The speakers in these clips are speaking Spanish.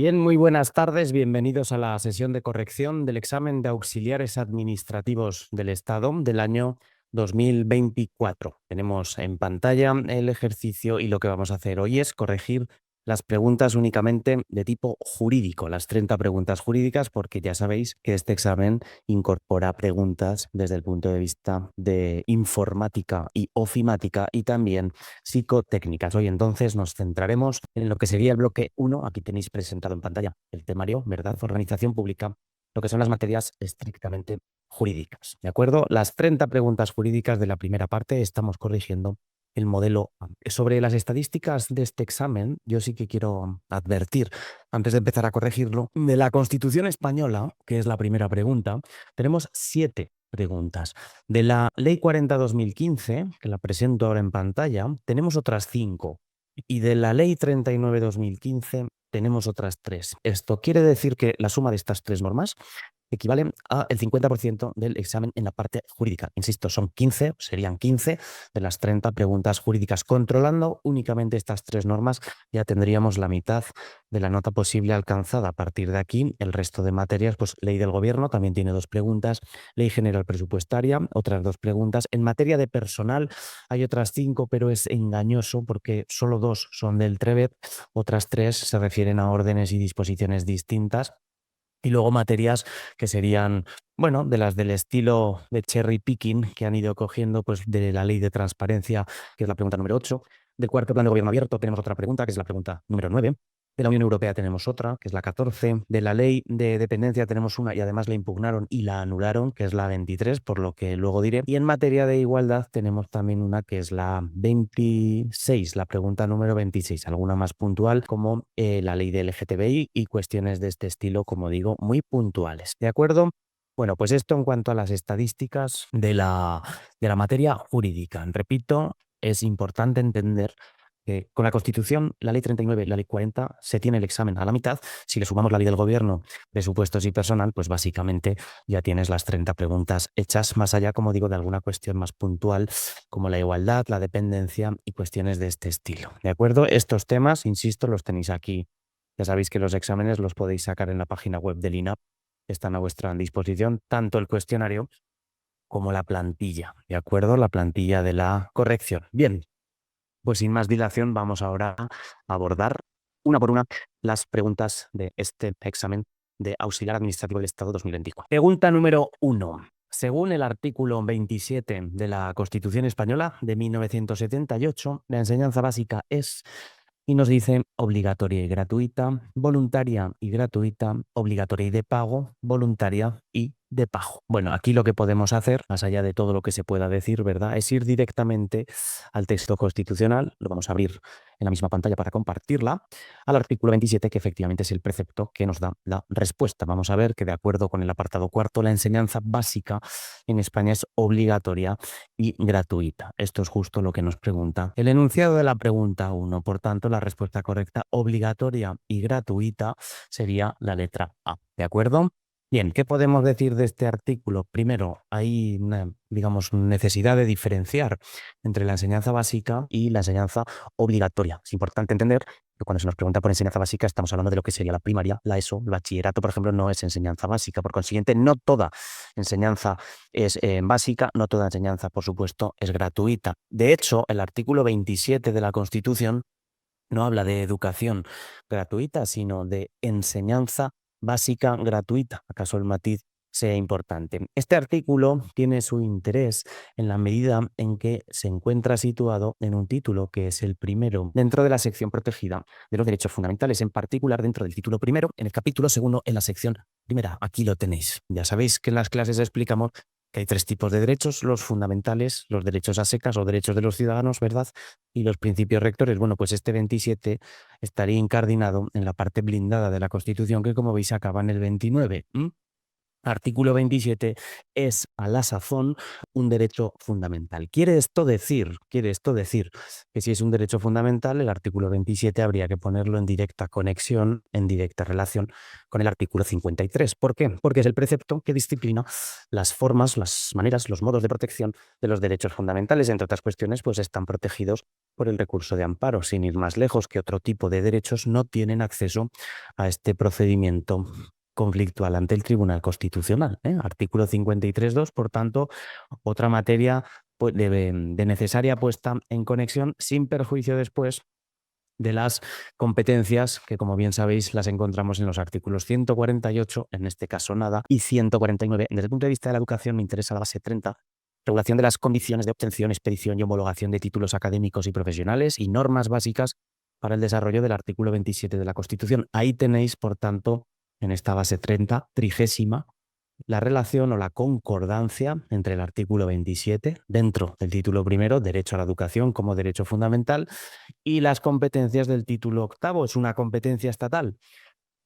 Bien, muy buenas tardes. Bienvenidos a la sesión de corrección del examen de auxiliares administrativos del Estado del año 2024. Tenemos en pantalla el ejercicio y lo que vamos a hacer hoy es corregir las preguntas únicamente de tipo jurídico, las 30 preguntas jurídicas, porque ya sabéis que este examen incorpora preguntas desde el punto de vista de informática y ofimática y también psicotécnicas. Hoy entonces nos centraremos en lo que sería el bloque 1. Aquí tenéis presentado en pantalla el temario, ¿verdad? Organización pública, lo que son las materias estrictamente jurídicas. ¿De acuerdo? Las 30 preguntas jurídicas de la primera parte estamos corrigiendo el modelo A. Sobre las estadísticas de este examen, yo sí que quiero advertir, antes de empezar a corregirlo, de la Constitución española, que es la primera pregunta, tenemos 7 preguntas. De la Ley 40-2015, que la presento ahora en pantalla, tenemos otras 5. Y de la Ley 39-2015 tenemos otras 3. Esto quiere decir que la suma de estas 3 normas equivale al 50% del examen en la parte jurídica. Insisto, son 15, serían 15 de las 30 preguntas jurídicas. Controlando únicamente estas 3 normas, ya tendríamos la mitad de la nota posible alcanzada. A partir de aquí, el resto de materias, pues ley del gobierno también tiene 2 preguntas, ley general presupuestaria, otras 2 preguntas. En materia de personal hay otras 5, pero es engañoso porque solo 2 son del TREBET, otras 3 se refieren a órdenes y disposiciones distintas. Y luego materias que serían, bueno, de las del estilo de cherry picking que han ido cogiendo, pues de la ley de transparencia, que es la pregunta número 8. Del cuarto plan de gobierno abierto tenemos otra pregunta, que es la pregunta número 9. De la Unión Europea tenemos otra, que es la 14. De la ley de dependencia tenemos una y además la impugnaron y la anularon, que es la 23, por lo que luego diré. Y en materia de igualdad tenemos también una que es la 26, la pregunta número 26, alguna más puntual como la ley de LGTBI y cuestiones de este estilo, como digo, muy puntuales. ¿De acuerdo? Bueno, pues esto en cuanto a las estadísticas de la materia jurídica. Repito, es importante entender que con la Constitución, la Ley 39 y la Ley 40 se tiene el examen a la mitad. Si le sumamos la Ley del Gobierno, presupuestos y personal, pues básicamente ya tienes las 30 preguntas hechas, más allá, como digo, de alguna cuestión más puntual, como la igualdad, la dependencia y cuestiones de este estilo. ¿De acuerdo? Estos temas, insisto, los tenéis aquí. Ya sabéis que los exámenes los podéis sacar en la página web del INAP, están a vuestra disposición, tanto el cuestionario como la plantilla, ¿de acuerdo? La plantilla de la corrección. Bien, pues sin más dilación vamos ahora a abordar una por una las preguntas de este examen de auxiliar administrativo del Estado 2024. Pregunta número 1. Según el artículo 27 de la Constitución Española de 1978, la enseñanza básica es, y nos dice, obligatoria y gratuita, voluntaria y gratuita, obligatoria y de pago, voluntaria y de pago. Bueno, aquí lo que podemos hacer, más allá de todo lo que se pueda decir, ¿verdad?, es ir directamente al texto constitucional. Lo vamos a abrir en la misma pantalla para compartirla, al artículo 27, que efectivamente es el precepto que nos da la respuesta. Vamos a ver que, de acuerdo con el apartado cuarto, la enseñanza básica en España es obligatoria y gratuita. Esto es justo lo que nos pregunta el enunciado de la pregunta 1. Por tanto, la respuesta correcta, obligatoria y gratuita, sería la letra A. ¿De acuerdo? Bien, ¿qué podemos decir de este artículo? Primero, hay una, digamos, necesidad de diferenciar entre la enseñanza básica y la enseñanza obligatoria. Es importante entender que cuando se nos pregunta por enseñanza básica estamos hablando de lo que sería la primaria, la ESO, el bachillerato, por ejemplo, no es enseñanza básica. Por consiguiente, no toda enseñanza es básica, no toda enseñanza, por supuesto, es gratuita. De hecho, el artículo 27 de la Constitución no habla de educación gratuita, sino de enseñanza básica gratuita. ¿Acaso el matiz sea importante? Este artículo tiene su interés en la medida en que se encuentra situado en un título que es el primero dentro de la sección protegida de los derechos fundamentales, en particular dentro del título primero, en el capítulo segundo, en la sección primera. Aquí lo tenéis. Ya sabéis que en las clases explicamos que hay 3 tipos de derechos: los fundamentales, los derechos a secas o derechos de los ciudadanos, ¿verdad?, y los principios rectores. Bueno, pues este 27 estaría incardinado en la parte blindada de la Constitución, que, como veis, acaba en el 29. Artículo 27 es a la sazón un derecho fundamental. Quiere esto decir que si es un derecho fundamental, el artículo 27 habría que ponerlo en directa conexión, en directa relación con el artículo 53. ¿Por qué? Porque es el precepto que disciplina las formas, las maneras, los modos de protección de los derechos fundamentales. Entre otras cuestiones, pues están protegidos por el recurso de amparo, sin ir más lejos, que otro tipo de derechos no tienen acceso a este procedimiento conflictual ante el Tribunal Constitucional. Artículo 53.2, por tanto, otra materia pues, de necesaria puesta en conexión sin perjuicio después de las competencias que, como bien sabéis, las encontramos en los artículos 148, en este caso nada, y 149. Desde el punto de vista de la educación me interesa la base 30, regulación de las condiciones de obtención, expedición y homologación de títulos académicos y profesionales y normas básicas para el desarrollo del artículo 27 de la Constitución. Ahí tenéis, por tanto, en esta base 30, trigésima, la relación o la concordancia entre el artículo 27, dentro del título primero, derecho a la educación como derecho fundamental, y las competencias del título octavo. Es una competencia estatal.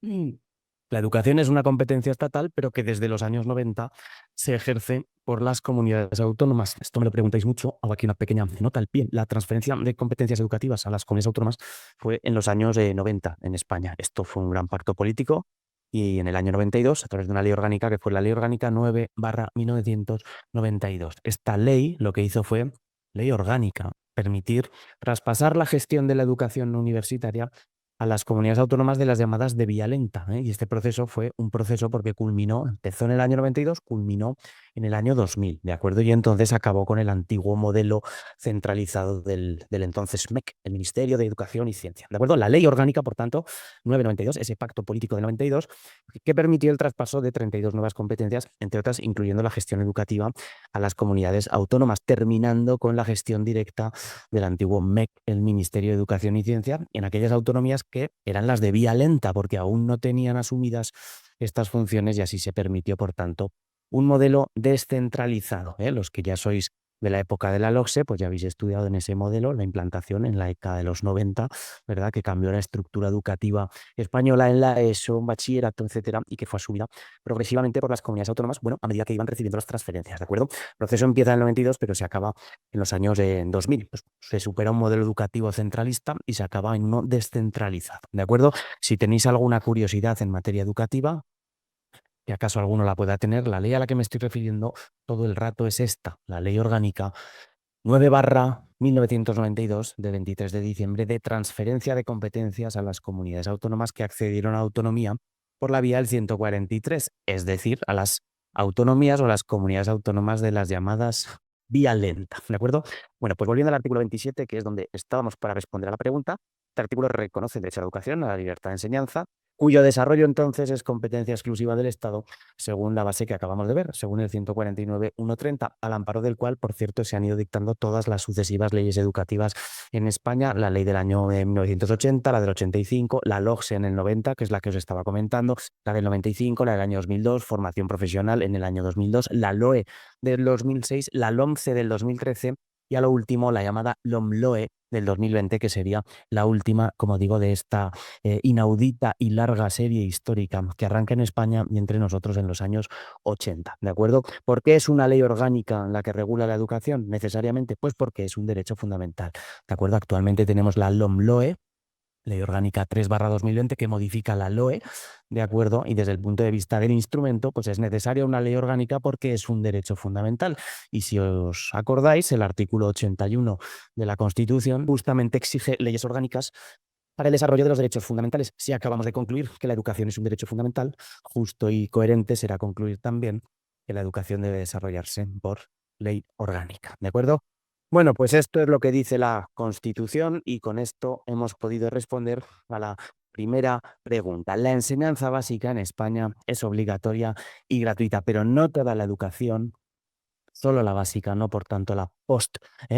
La educación es una competencia estatal, pero que desde los años 90 se ejerce por las comunidades autónomas. Esto me lo preguntáis mucho. Hago aquí una pequeña nota al pie. La transferencia de competencias educativas a las comunidades autónomas fue en los años 90 en España. Esto fue un gran pacto político y en el año 92, a través de una ley orgánica que fue la Ley Orgánica 9/1992. Esta ley lo que hizo fue, ley orgánica, permitir traspasar la gestión de la educación universitaria a las comunidades autónomas de las llamadas de vía lenta. Y este proceso fue un proceso porque empezó en el año 92, culminó en el año 2000, ¿de acuerdo? Y entonces acabó con el antiguo modelo centralizado del entonces MEC, el Ministerio de Educación y Ciencia, ¿de acuerdo? La ley orgánica, por tanto, 992, ese pacto político del 92, que permitió el traspaso de 32 nuevas competencias, entre otras, incluyendo la gestión educativa a las comunidades autónomas, terminando con la gestión directa del antiguo MEC, el Ministerio de Educación y Ciencia, en aquellas autonomías que eran las de vía lenta, porque aún no tenían asumidas estas funciones y así se permitió, por tanto, un modelo descentralizado. Los que ya sois de la época de la LOCSE, pues ya habéis estudiado en ese modelo la implantación en la década de los 90, ¿verdad? Que cambió la estructura educativa española en la ESO, bachillerato, etcétera, y que fue asumida progresivamente por las comunidades autónomas, bueno, a medida que iban recibiendo las transferencias, ¿de acuerdo? El proceso empieza en el 92, pero se acaba en los años 2000. Pues se supera un modelo educativo centralista y se acaba en uno descentralizado, ¿de acuerdo? Si tenéis alguna curiosidad en materia educativa, que acaso alguno la pueda tener, la ley a la que me estoy refiriendo todo el rato es esta, la Ley Orgánica 9/1992 de 23 de diciembre de transferencia de competencias a las comunidades autónomas que accedieron a autonomía por la vía del 143, es decir, a las autonomías o las comunidades autónomas de las llamadas vía lenta, ¿de acuerdo? Bueno, pues volviendo al artículo 27, que es donde estábamos para responder a la pregunta, este artículo reconoce el derecho a la educación, a la libertad de enseñanza, cuyo desarrollo entonces es competencia exclusiva del Estado, según la base que acabamos de ver, según el 149.130, al amparo del cual, por cierto, se han ido dictando todas las sucesivas leyes educativas en España, la ley del año 1980, la del 85, la LOGSE en el 90, que es la que os estaba comentando, la del 95, la del año 2002, formación profesional en el año 2002, la LOE del 2006, la LOMCE del 2013 y a lo último la llamada LOMLOE del 2020, que sería la última, como digo, de esta inaudita y larga serie histórica que arranca en España y entre nosotros en los años 80, ¿de acuerdo? ¿Por qué es una ley orgánica la que regula la educación? Necesariamente, pues porque es un derecho fundamental, ¿de acuerdo? Actualmente tenemos la LOMLOE, Ley Orgánica 3/2020, que modifica la LOE, ¿de acuerdo? Y desde el punto de vista del instrumento, pues es necesaria una ley orgánica porque es un derecho fundamental. Y si os acordáis, el artículo 81 de la Constitución justamente exige leyes orgánicas para el desarrollo de los derechos fundamentales. Si acabamos de concluir que la educación es un derecho fundamental, justo y coherente será concluir también que la educación debe desarrollarse por ley orgánica, ¿de acuerdo? Bueno, pues esto es lo que dice la Constitución y con esto hemos podido responder a la primera pregunta. La enseñanza básica en España es obligatoria y gratuita, pero no toda la educación, solo la básica, no por tanto la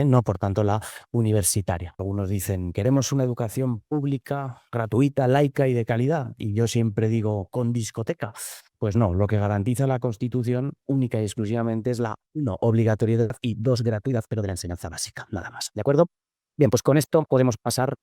no por tanto la universitaria. Algunos dicen, queremos una educación pública, gratuita, laica y de calidad. Y yo siempre digo, con discoteca. Pues no, lo que garantiza la Constitución única y exclusivamente es la, uno, obligatoriedad y dos, gratuidad, pero de la enseñanza básica, nada más. ¿De acuerdo? Bien, pues con esto podemos pasar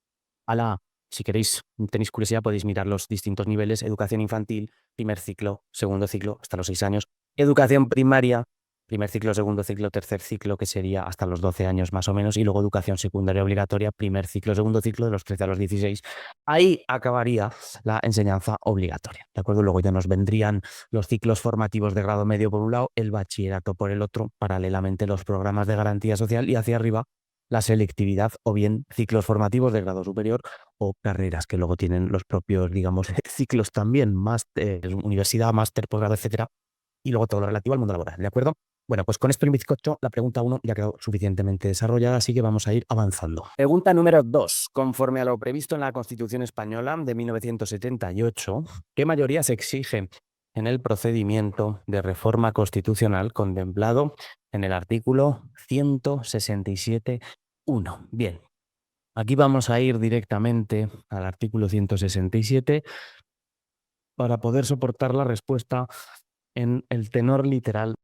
a la, si queréis, tenéis curiosidad, podéis mirar los distintos niveles: educación infantil, primer ciclo, segundo ciclo, hasta los 6 años, educación primaria, primer ciclo, segundo ciclo, tercer ciclo, que sería hasta los 12 años más o menos, y luego educación secundaria obligatoria, primer ciclo, segundo ciclo, de los 13 a los 16. Ahí acabaría la enseñanza obligatoria, ¿de acuerdo? Luego ya nos vendrían los ciclos formativos de grado medio por un lado, el bachillerato por el otro, paralelamente los programas de garantía social y hacia arriba la selectividad o bien ciclos formativos de grado superior o carreras que luego tienen los propios, digamos, ciclos también, universidad, máster, posgrado, etcétera, y luego todo lo relativo al mundo laboral, ¿de acuerdo? Bueno, pues con esto en bizcocho, la pregunta 1 ya quedó suficientemente desarrollada, así que vamos a ir avanzando. Pregunta número 2. Conforme a lo previsto en la Constitución Española de 1978, ¿qué mayoría se exige en el procedimiento de reforma constitucional contemplado en el artículo 167.1? Bien, aquí vamos a ir directamente al artículo 167 para poder soportar la respuesta en el tenor literal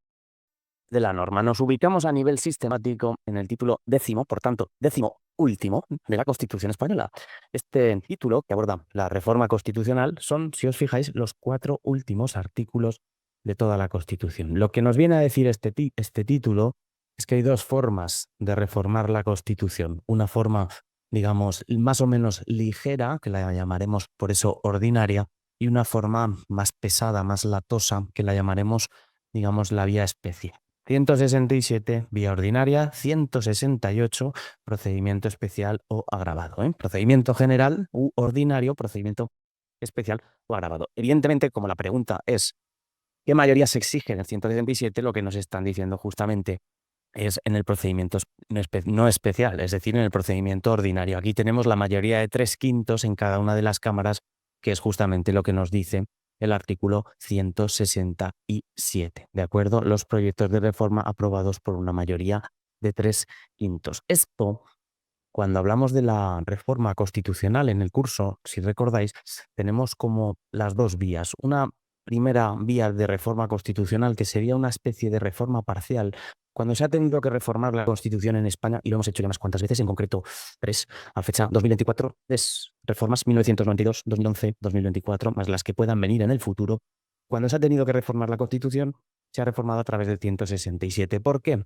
de la norma. Nos ubicamos a nivel sistemático en el título décimo, por tanto, décimo último de la Constitución Española. Este título que aborda la reforma constitucional son, si os fijáis, los 4 últimos artículos de toda la Constitución. Lo que nos viene a decir este título es que hay 2 formas de reformar la Constitución. Una forma, digamos, más o menos ligera, que la llamaremos por eso ordinaria, y una forma más pesada, más latosa, que la llamaremos, digamos, la vía especial. 167, vía ordinaria; 168, procedimiento especial o agravado. Procedimiento general u ordinario, procedimiento especial o agravado. Evidentemente, como la pregunta es ¿qué mayoría se exige en el 167? Lo que nos están diciendo justamente es en el procedimiento no especial, es decir, en el procedimiento ordinario. Aquí tenemos la mayoría de 3/5 en cada una de las cámaras, que es justamente lo que nos dice el artículo 167. ¿De acuerdo? Los proyectos de reforma aprobados por una mayoría de 3/5. Esto, cuando hablamos de la reforma constitucional en el curso, si recordáis, tenemos como las 2 vías. Una primera vía de reforma constitucional que sería una especie de reforma parcial. Cuando se ha tenido que reformar la Constitución en España, y lo hemos hecho ya unas cuantas veces, en concreto 3, a fecha 2024, es reformas 1992, 2011, 2024, más las que puedan venir en el futuro. Cuando se ha tenido que reformar la Constitución, se ha reformado a través del 167. ¿Por qué?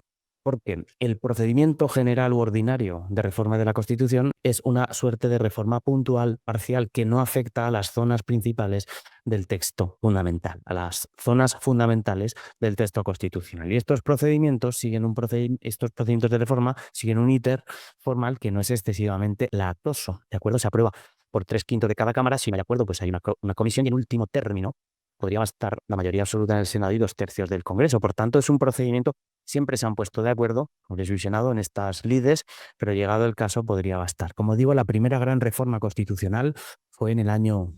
Porque el procedimiento general u ordinario de reforma de la Constitución es una suerte de reforma puntual, parcial, que no afecta a las zonas principales del texto fundamental, a las zonas fundamentales del texto constitucional. Y estos procedimientos estos procedimientos de reforma siguen un íter formal que no es excesivamente latoso, ¿de acuerdo? Se aprueba por 3/5 de cada cámara. Si no hay acuerdo, pues hay una comisión, y en último término podría bastar la mayoría absoluta en el Senado y 2/3 del Congreso. Por tanto, es un procedimiento. Siempre se han puesto de acuerdo, Congreso y Senado, en estas lides, pero llegado el caso podría bastar. Como digo, la primera gran reforma constitucional fue en el año,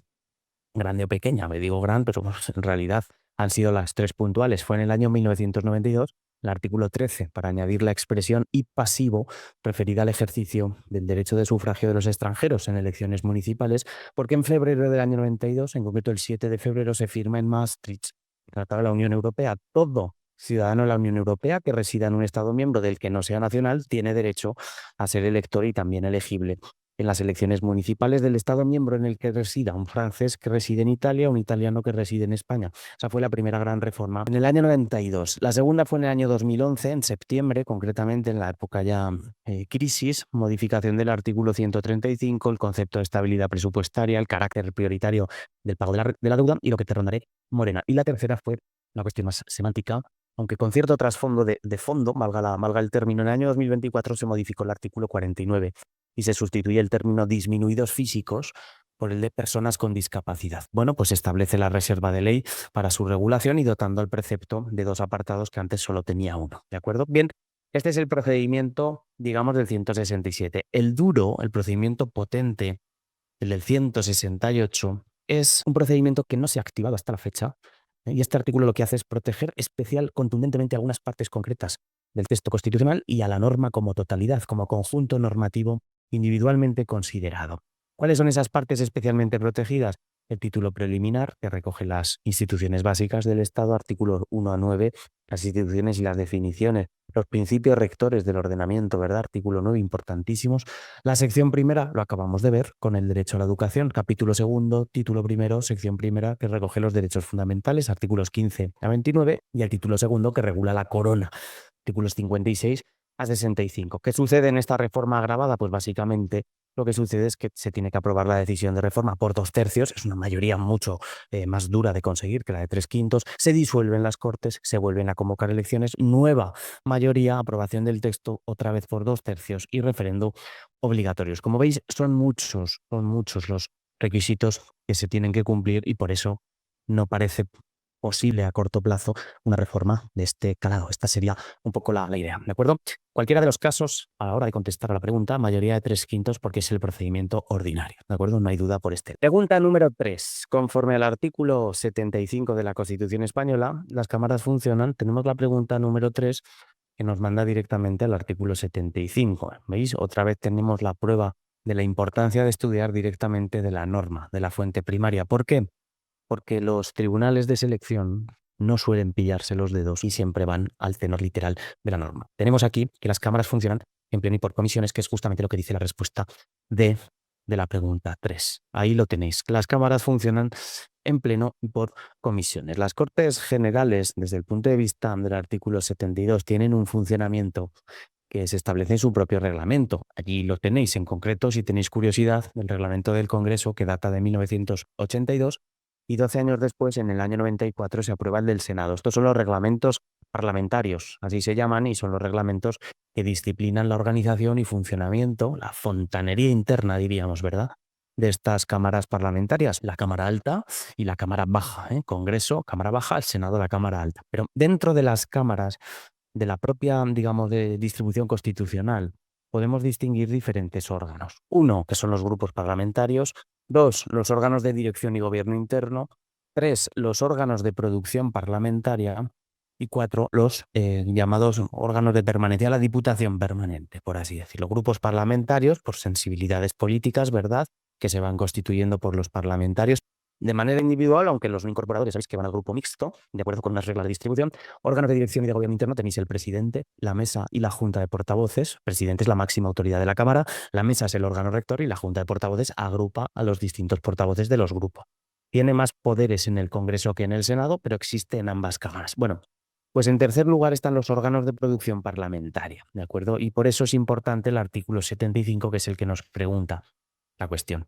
grande o pequeña, me digo gran, pero pues, en realidad han sido las 3 puntuales. Fue en el año 1992, el artículo 13, para añadir la expresión "y pasivo", referida al ejercicio del derecho de sufragio de los extranjeros en elecciones municipales, porque en febrero del año 92, en concreto el 7 de febrero, se firma en Maastricht el Tratado de la Unión Europea. Todo ciudadano de la Unión Europea que resida en un Estado miembro del que no sea nacional tiene derecho a ser elector y también elegible en las elecciones municipales del Estado miembro en el que resida, un francés que reside en Italia, un italiano que reside en España. Esa fue la primera gran reforma en el año 92. La segunda fue en el año 2011, en septiembre, concretamente en la época ya crisis, modificación del artículo 135, el concepto de estabilidad presupuestaria, el carácter prioritario del pago de la deuda y lo que te rondaré, Morena. Y la tercera fue una cuestión más semántica, aunque con cierto trasfondo de fondo, valga el término. En el año 2024 se modificó el artículo 49 y se sustituye el término disminuidos físicos por el de personas con discapacidad. Bueno, pues establece la reserva de ley para su regulación y dotando al precepto de 2 apartados que antes solo tenía uno. ¿De acuerdo? Bien, este es el procedimiento, digamos, del 167. El duro, el procedimiento potente, el del 168, es un procedimiento que no se ha activado hasta la fecha. Y este artículo lo que hace es proteger contundentemente algunas partes concretas del texto constitucional y a la norma como totalidad, como conjunto normativo individualmente considerado. ¿Cuáles son esas partes especialmente protegidas? El título preliminar, que recoge las instituciones básicas del Estado, artículos 1 a 9, las instituciones y las definiciones, los principios rectores del ordenamiento, ¿verdad? Artículo 9, importantísimos. La sección primera, lo acabamos de ver, con el derecho a la educación, capítulo segundo, título primero, sección primera, que recoge los derechos fundamentales, artículos 15 a 29, y el título segundo, que regula la corona, artículos 56 a 65. ¿Qué sucede en esta reforma agravada? Pues básicamente lo que sucede es que se tiene que aprobar la decisión de reforma por 2/3, es una mayoría mucho más dura de conseguir que la de 3/5, se disuelven las Cortes, se vuelven a convocar elecciones, nueva mayoría, aprobación del texto otra vez por 2/3 y referendo obligatorios. Como veis, son muchos los requisitos que se tienen que cumplir y por eso no parece posible a corto plazo una reforma de este calado. Esta sería un poco la idea, ¿de acuerdo? Cualquiera de los casos, a la hora de contestar a la pregunta, mayoría de 3/5 porque es el procedimiento ordinario, ¿de acuerdo? No hay duda por este. Pregunta número 3. Conforme al artículo 75 de la Constitución española, las cámaras funcionan. Tenemos la pregunta número 3 que nos manda directamente al artículo 75. ¿Veis? Otra vez tenemos la prueba de la importancia de estudiar directamente de la norma, de la fuente primaria. ¿Por qué? Porque los tribunales de selección no suelen pillarse los dedos y siempre van al tenor literal de la norma. Tenemos aquí que las cámaras funcionan en pleno y por comisiones, que es justamente lo que dice la respuesta de, de la pregunta 3. Ahí lo tenéis. Las cámaras funcionan en pleno y por comisiones. Las Cortes Generales, desde el punto de vista del artículo 72, tienen un funcionamiento que se establece en su propio reglamento. Allí lo tenéis. En concreto, si tenéis curiosidad, el reglamento del Congreso, que data de 1982, y 12 años después, en el año 94, se aprueba el del Senado. Estos son los reglamentos parlamentarios, así se llaman, y son los reglamentos que disciplinan la organización y funcionamiento, la fontanería interna, diríamos, ¿verdad?, de estas cámaras parlamentarias, la Cámara Alta y la Cámara Baja, ¿eh? Congreso, Cámara Baja, el Senado, la Cámara Alta. Pero dentro de las cámaras de la propia, digamos, de distribución constitucional, podemos distinguir diferentes órganos. Uno, que son los grupos parlamentarios. Dos, los órganos de dirección y gobierno interno. Tres, los órganos de producción parlamentaria. Y cuatro, los llamados órganos de permanencia, la diputación permanente, por así decirlo. Grupos parlamentarios, por sensibilidades políticas, ¿verdad?, que se van constituyendo por los parlamentarios de manera individual, aunque los no incorporadores sabéis que van al grupo mixto, de acuerdo con unas reglas de distribución. Órganos de dirección y de gobierno interno tenéis el presidente, la mesa y la junta de portavoces. El presidente es la máxima autoridad de la Cámara, la mesa es el órgano rector y la junta de portavoces agrupa a los distintos portavoces de los grupos. Tiene más poderes en el Congreso que en el Senado, pero existe en ambas cámaras. Bueno, pues en tercer lugar están los órganos de producción parlamentaria, ¿de acuerdo? Y por eso es importante el artículo 75, que es el que nos pregunta la cuestión.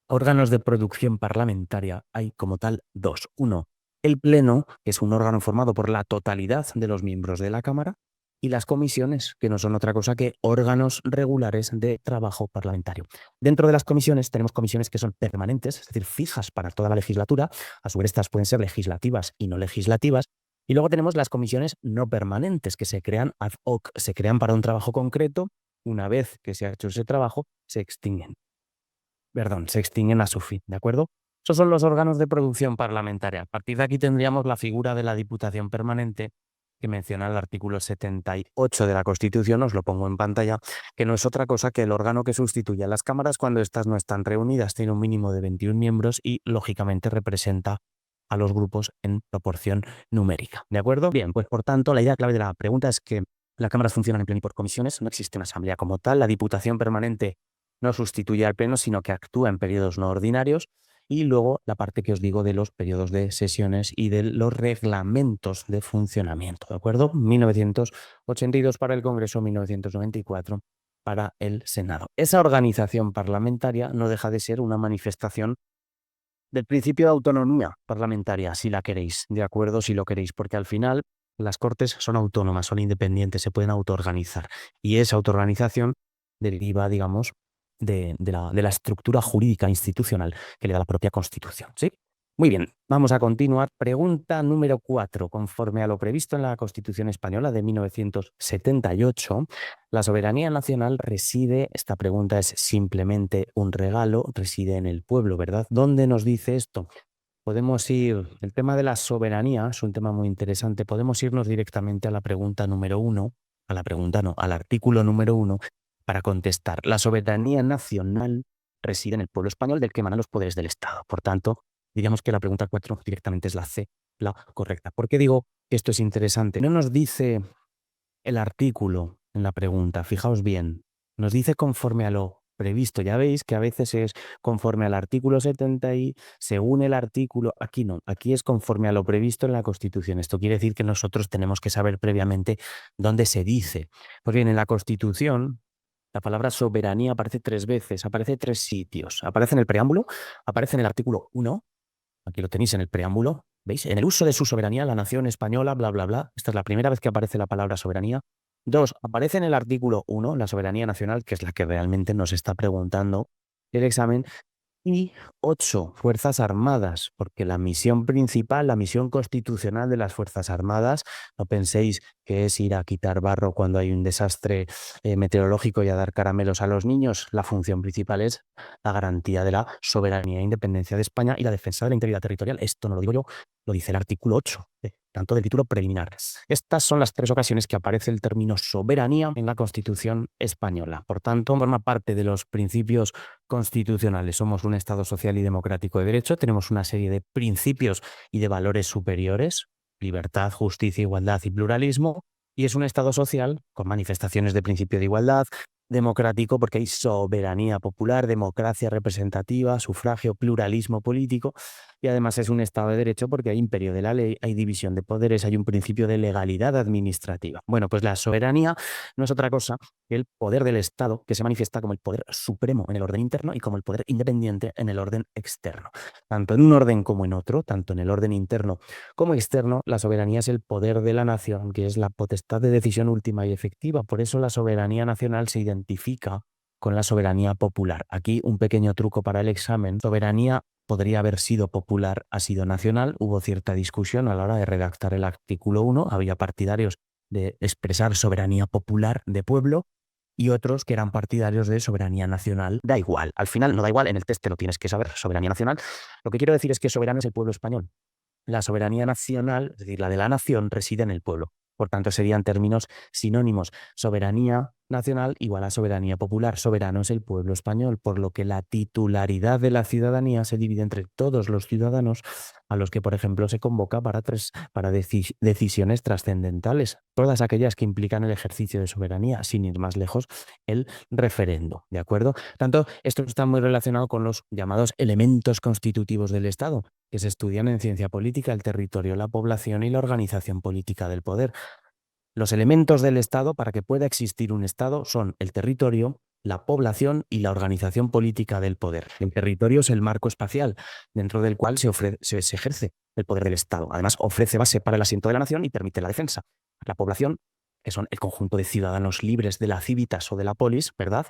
Órganos de producción parlamentaria hay como tal dos. Uno, el Pleno, que es un órgano formado por la totalidad de los miembros de la Cámara, y las comisiones, que no son otra cosa que órganos regulares de trabajo parlamentario. Dentro de las comisiones tenemos comisiones que son permanentes, es decir, fijas para toda la legislatura. A su vez, estas pueden ser legislativas y no legislativas. Y luego tenemos las comisiones no permanentes, que se crean ad hoc, se crean para un trabajo concreto. Una vez que se ha hecho ese trabajo, se extinguen. Se extinguen a su fin, ¿de acuerdo? Esos son los órganos de producción parlamentaria. A partir de aquí tendríamos la figura de la Diputación Permanente, que menciona el artículo 78 de la Constitución, os lo pongo en pantalla, que no es otra cosa que el órgano que sustituye a las cámaras cuando éstas no están reunidas. Tiene un mínimo de 21 miembros y, lógicamente, representa a los grupos en proporción numérica, ¿de acuerdo? Bien, pues por tanto, la idea clave de la pregunta es que las cámaras funcionan en pleno y por comisiones, no existe una asamblea como tal, la Diputación Permanente no sustituye al Pleno, sino que actúa en periodos no ordinarios. Y luego la parte que os digo de los periodos de sesiones y de los reglamentos de funcionamiento, ¿de acuerdo? 1982 para el Congreso, 1994 para el Senado. Esa organización parlamentaria no deja de ser una manifestación del principio de autonomía parlamentaria, si la queréis, ¿de acuerdo? Si lo queréis, porque al final las Cortes son autónomas, son independientes, se pueden autoorganizar. Y esa autoorganización deriva, digamos, de la estructura jurídica institucional que le da la propia Constitución, ¿sí? Muy bien, vamos a continuar. Pregunta número 4. Conforme a lo previsto en la Constitución Española de 1978, la soberanía nacional reside, esta pregunta es simplemente un regalo, reside en el pueblo, ¿verdad? ¿Dónde nos dice esto? Podemos ir, el tema de la soberanía es un tema muy interesante, podemos irnos directamente a la pregunta número 1, a la pregunta no, al artículo número 1, para contestar. La soberanía nacional reside en el pueblo español del que emanan los poderes del Estado. Por tanto, diríamos que la pregunta 4 directamente es la C, la correcta. ¿Por qué digo que esto es interesante? No nos dice el artículo en la pregunta, fijaos bien, nos dice conforme a lo previsto. Ya veis que a veces es conforme al artículo 70 y según el artículo, aquí no, aquí es conforme a lo previsto en la Constitución. Esto quiere decir que nosotros tenemos que saber previamente dónde se dice. Pues bien, en la Constitución, La palabra soberanía aparece 3 veces, aparece 3 sitios. Aparece en el preámbulo, aparece en el artículo 1, aquí lo tenéis en el preámbulo, ¿veis? En el uso de su soberanía, la nación española, bla, bla, bla. Esta es la primera vez que aparece la palabra soberanía. 2, aparece en el artículo 1, la soberanía nacional, que es la que realmente nos está preguntando el examen. Y 8, Fuerzas Armadas, porque la misión principal, la misión constitucional de las Fuerzas Armadas, no penséis que es ir a quitar barro cuando hay un desastre meteorológico y a dar caramelos a los niños. La función principal es la garantía de la soberanía e independencia de España y la defensa de la integridad territorial. Esto no lo digo yo, lo dice el artículo 8, tanto del título preliminar. Estas son las 3 ocasiones que aparece el término soberanía en la Constitución española. Por tanto, forma parte de los principios constitucionales. Somos un Estado social y democrático de derecho, tenemos una serie de principios y de valores superiores, libertad, justicia, igualdad y pluralismo, y es un Estado social con manifestaciones de principio de igualdad, democrático porque hay soberanía popular, democracia representativa, sufragio, pluralismo político, y además es un Estado de derecho porque hay imperio de la ley, hay división de poderes, hay un principio de legalidad administrativa. Bueno, pues la soberanía no es otra cosa el poder del Estado, que se manifiesta como el poder supremo en el orden interno y como el poder independiente en el orden externo. Tanto en un orden como en otro, tanto en el orden interno como externo, la soberanía es el poder de la nación, que es la potestad de decisión última y efectiva. Por eso la soberanía nacional se identifica con la soberanía popular. Aquí un pequeño truco para el examen. Soberanía podría haber sido popular, ha sido nacional. Hubo cierta discusión a la hora de redactar el artículo 1. Había partidarios de expresar soberanía popular de pueblo y otros que eran partidarios de soberanía nacional. Da igual, al final no da igual, en el test te lo tienes que saber, soberanía nacional. Lo que quiero decir es que soberano es el pueblo español. La soberanía nacional, es decir, la de la nación, reside en el pueblo. Por tanto, serían términos sinónimos. Soberanía nacional igual a soberanía popular. Soberano es el pueblo español, por lo que la titularidad de la ciudadanía se divide entre todos los ciudadanos a los que, por ejemplo, se convoca para decisiones trascendentales, todas aquellas que implican el ejercicio de soberanía, sin ir más lejos, el referendo, ¿de acuerdo? Tanto, esto está muy relacionado con los llamados elementos constitutivos del Estado, que se estudian en ciencia política, el territorio, la población y la organización política del poder. Los elementos del Estado para que pueda existir un Estado son el territorio, la población y la organización política del poder. El territorio es el marco espacial dentro del cual se ejerce el poder del Estado. Además, ofrece base para el asiento de la nación y permite la defensa. La población, que son el conjunto de ciudadanos libres de la civitas o de la polis, ¿verdad?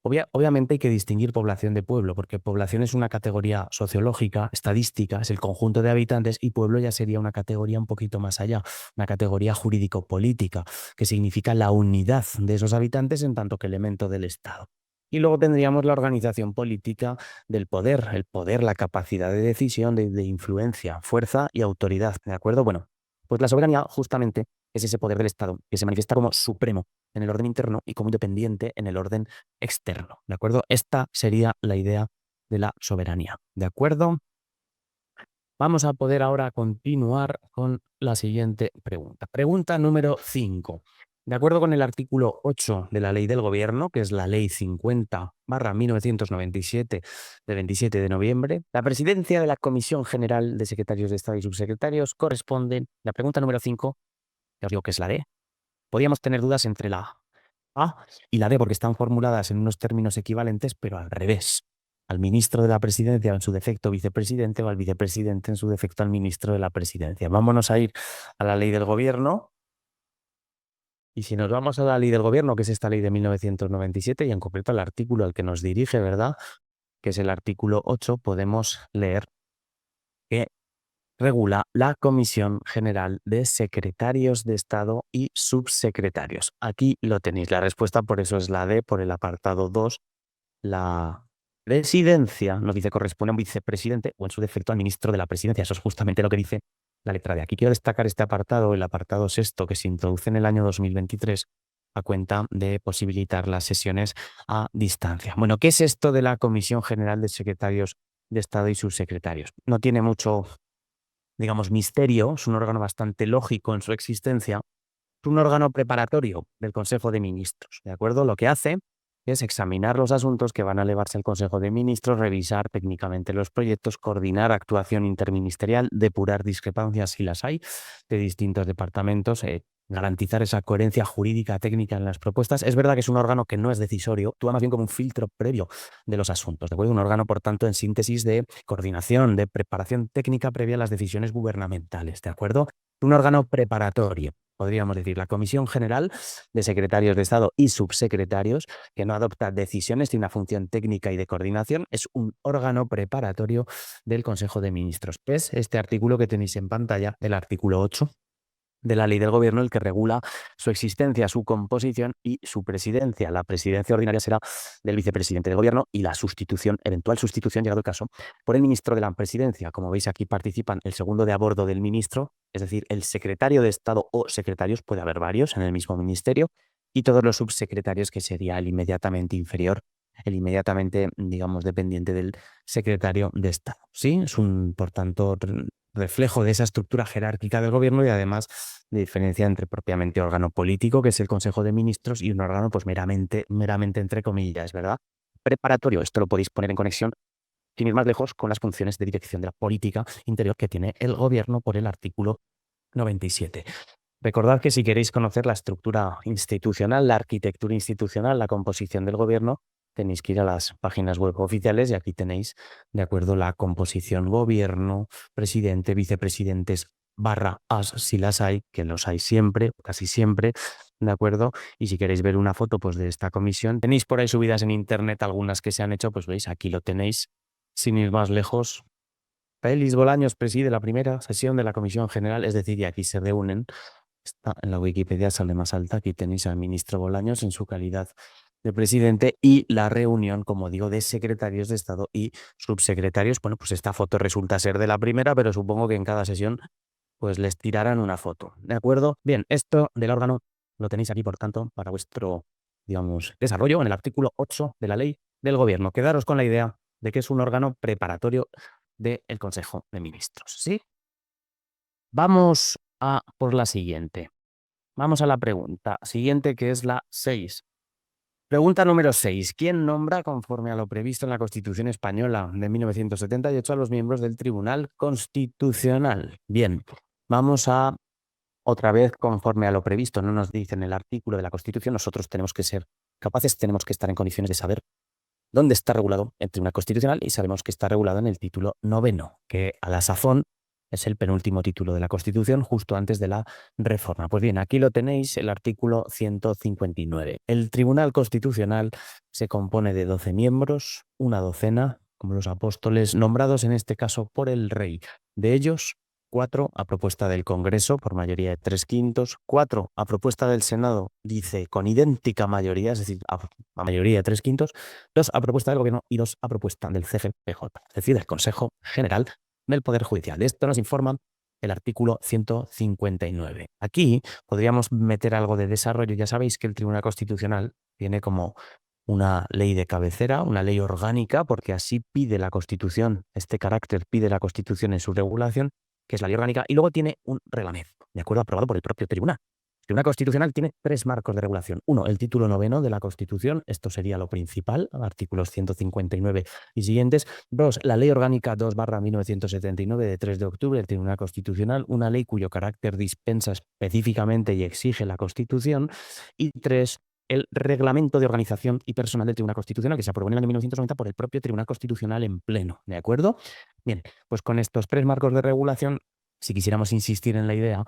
Obviamente hay que distinguir población de pueblo, porque población es una categoría sociológica, estadística, es el conjunto de habitantes, y pueblo ya sería una categoría un poquito más allá, una categoría jurídico-política, que significa la unidad de esos habitantes en tanto que elemento del Estado. Y luego tendríamos la organización política del poder, el poder, la capacidad de decisión, de influencia, fuerza y autoridad, ¿de acuerdo? Bueno, pues la soberanía justamente es ese poder del Estado que se manifiesta como supremo en el orden interno y como independiente en el orden externo, ¿de acuerdo? Esta sería la idea de la soberanía, ¿de acuerdo? Vamos a poder ahora continuar con la siguiente pregunta. Pregunta número 5. De acuerdo con el artículo 8 de la Ley del Gobierno, que es la Ley 50/1997 de 27 de noviembre, la presidencia de la Comisión General de Secretarios de Estado y Subsecretarios corresponde, la pregunta número 5, ya os digo que es la D. Podríamos tener dudas entre la A y la D porque están formuladas en unos términos equivalentes, pero al revés. Al ministro de la presidencia, en su defecto vicepresidente, o al vicepresidente, en su defecto al ministro de la presidencia. Vámonos a ir a la ley del gobierno. Y si nos vamos a la ley del gobierno, que es esta ley de 1997, y en concreto al artículo al que nos dirige, ¿verdad? Que es el artículo 8, podemos leer que regula la Comisión General de Secretarios de Estado y Subsecretarios. Aquí lo tenéis, la respuesta por eso es la D, por el apartado 2. La presidencia nos dice corresponde a un vicepresidente o en su defecto al ministro de la presidencia. Eso es justamente lo que dice la letra D. Aquí quiero destacar este apartado, el apartado 6, que se introduce en el año 2023 a cuenta de posibilitar las sesiones a distancia. Bueno, ¿qué es esto de la Comisión General de Secretarios de Estado y Subsecretarios? No tiene mucho, digamos, misterio, es un órgano bastante lógico en su existencia, es un órgano preparatorio del Consejo de Ministros, ¿de acuerdo? Lo que hace es examinar los asuntos que van a elevarse al Consejo de Ministros, revisar técnicamente los proyectos, coordinar actuación interministerial, depurar discrepancias si las hay de distintos departamentos, garantizar esa coherencia jurídica técnica en las propuestas. Es verdad que es un órgano que no es decisorio, actúa más bien como un filtro previo de los asuntos, ¿de acuerdo? Un órgano, por tanto, en síntesis de coordinación, de preparación técnica previa a las decisiones gubernamentales, ¿de acuerdo? Un órgano preparatorio, podríamos decir, la Comisión General de Secretarios de Estado y Subsecretarios, que no adopta decisiones, tiene una función técnica y de coordinación, es un órgano preparatorio del Consejo de Ministros. Es este artículo que tenéis en pantalla, el artículo 8 de la ley del gobierno, el que regula su existencia, su composición y su presidencia. La presidencia ordinaria será del vicepresidente del gobierno y la sustitución, eventual sustitución, llegado el caso, por el ministro de la presidencia. Como veis, aquí participan el segundo de a bordo del ministro, es decir, el secretario de Estado o secretarios, puede haber varios en el mismo ministerio, y todos los subsecretarios, que sería el inmediatamente inferior, el inmediatamente, digamos, dependiente del secretario de Estado. ¿Sí? Es un, por tanto, reflejo de esa estructura jerárquica del gobierno y además de diferencia entre propiamente órgano político, que es el Consejo de Ministros, y un órgano pues meramente entre comillas, ¿verdad? Preparatorio, esto lo podéis poner en conexión, sin ir más lejos, con las funciones de dirección de la política interior que tiene el gobierno por el artículo 97. Recordad que si queréis conocer la estructura institucional, la arquitectura institucional, la composición del gobierno, tenéis que ir a las páginas web oficiales y aquí tenéis, de acuerdo, la composición gobierno, presidente, vicepresidentes, barra as, si las hay, que los hay siempre, casi siempre, ¿de acuerdo? Y si queréis ver una foto pues, de esta comisión, tenéis por ahí subidas en internet algunas que se han hecho, pues veis, aquí lo tenéis, sin ir más lejos. Félix Bolaños preside la primera sesión de la Comisión General, es decir, y aquí se reúnen. Está en la Wikipedia, sale más alta. Aquí tenéis al ministro Bolaños en su calidad de presidente y la reunión, como digo, de secretarios de Estado y subsecretarios. Bueno, pues esta foto resulta ser de la primera, pero supongo que en cada sesión pues les tirarán una foto. ¿De acuerdo? Bien, esto del órgano lo tenéis aquí, por tanto, para vuestro, digamos, desarrollo en el artículo 8 de la Ley del Gobierno. Quedaros con la idea de que es un órgano preparatorio del Consejo de Ministros. ¿Sí? Vamos a por la siguiente. Vamos a la pregunta siguiente, que es la 6. Pregunta número 6. ¿Quién nombra, conforme a lo previsto en la Constitución Española de 1978, a los miembros del Tribunal Constitucional? Bien, vamos a otra vez conforme a lo previsto. No nos dice en el artículo de la Constitución. Nosotros tenemos que ser capaces, tenemos que estar en condiciones de saber dónde está regulado el Tribunal Constitucional y sabemos que está regulado en el título 9, que a la sazón es el penúltimo título de la Constitución, justo antes de la reforma. Pues bien, aquí lo tenéis, el artículo 159. El Tribunal Constitucional se compone de 12 miembros, una docena, como los apóstoles, nombrados en este caso por el rey. De ellos, 4 a propuesta del Congreso por mayoría de 3/5, 4 a propuesta del Senado, dice con idéntica mayoría, es decir, a mayoría de 3/5, 2 a propuesta del Gobierno y 2 a propuesta del CGPJ, es decir, del Consejo General del Poder Judicial. De esto nos informa el artículo 159. Aquí podríamos meter algo de desarrollo. Ya sabéis que el Tribunal Constitucional tiene como una ley de cabecera, una ley orgánica, porque así pide la Constitución, este carácter pide la Constitución en su regulación, que es la ley orgánica, y luego tiene un reglamento, de acuerdo, aprobado por el propio tribunal. El Tribunal Constitucional tiene 3 marcos de regulación. Uno, el título 9 de la Constitución, esto sería lo principal, artículos 159 y siguientes. 2, la Ley Orgánica 2/1979 de 3 de octubre del Tribunal Constitucional, una ley cuyo carácter dispensa específicamente y exige la Constitución. Y 3, el Reglamento de Organización y Personal del Tribunal Constitucional, que se aprobó en el año 1990 por el propio Tribunal Constitucional en pleno, ¿de acuerdo? Bien, pues con estos 3 marcos de regulación, si quisiéramos insistir en la idea